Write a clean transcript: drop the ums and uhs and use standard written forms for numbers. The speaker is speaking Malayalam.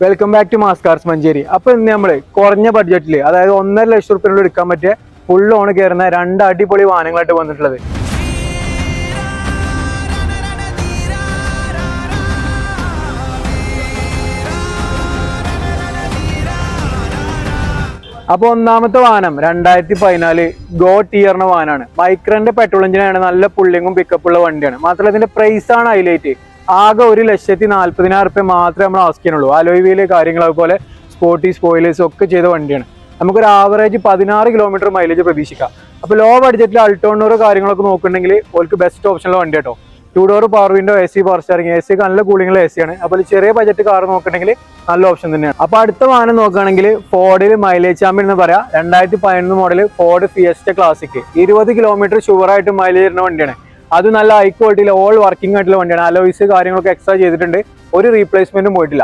Welcome back to Mascars Manjeri. അപ്പൊ ഇന്ന് നമ്മള് കുറഞ്ഞ ബഡ്ജറ്റിൽ, അതായത് 1.5 ലക്ഷം റുപ്യയിൽ എടുക്കാൻ പറ്റിയ ഫുൾ ഓൺ കയറുന്ന 2 അടിപൊളി വാഹനങ്ങളായിട്ട് വന്നിട്ടുള്ളത്. അപ്പൊ ഒന്നാമത്തെ വാഹനം 2014 ഗോ ടിയറിന്റെ വാഹനമാണ്. മൈക്രന്റെ പെട്രോൾ എഞ്ചിനാണ്, നല്ല പുള്ളിങ്ങും പിക്കപ്പ് ഉള്ള വണ്ടിയാണ്. മാത്രമല്ല ഇതിന്റെ പ്രൈസ് ആണ് ഹൈലൈറ്റ്. ആകെ 1,40,40,000 റുപ്യ മാത്രമേ നമ്മൾ ആസ്ക് ചെയ്യുന്നുള്ളൂ. അലോയ് വീല് കാര്യങ്ങൾ അതുപോലെ സ്പോർട്ടി സ്പോയിലേഴ്സ് ഒക്കെ ചെയ്ത വണ്ടിയാണ്. നമുക്കൊരു ആവറേജ് 16 കിലോമീറ്റർ മൈലേജ് പ്രതീക്ഷിക്കാം. അപ്പോൾ ലോ ബഡ്ജറ്റിൽ അൾട്ടോണർ കാര്യങ്ങളൊക്കെ നോക്കുന്നുണ്ടെങ്കിൽ ഓൾക്ക് ബെസ്റ്റ് ഓപ്ഷനുള്ള വണ്ടി കേട്ടോ. 2 door power window, AC power steering, AC ഒക്കെ നല്ല കൂളിംഗുള്ള AC ആണ്. അപ്പോൾ ചെറിയ ബഡ്ജറ്റ് കാർ നോക്കുന്നുണ്ടെങ്കിൽ നല്ല ഓപ്ഷൻ തന്നെയാണ്. അപ്പോൾ അടുത്ത വാഹനം നോക്കുകയാണെങ്കിൽ ഫോർഡിൽ മൈലേജ് ചാമ്പ്യൻ എന്ന് പറയാം. 2011 model Ford Fiesta classic. 20 kilometre ഷുവറായിട്ട് മൈലേജ് തരുന്ന വണ്ടിയാണ്. അത് നല്ല ഹൈ ക്വാളിറ്റിയിൽ ഓൾ വർക്കിംഗ് ആയിട്ടുള്ള വണ്ടിയാണ്. അലോയ്സ് കാര്യങ്ങളൊക്കെ എക്സ്ട്രാ ചെയ്തിട്ടുണ്ട്. ഒരു റീപ്ലേസ്മെന്റും പോയിട്ടില്ല.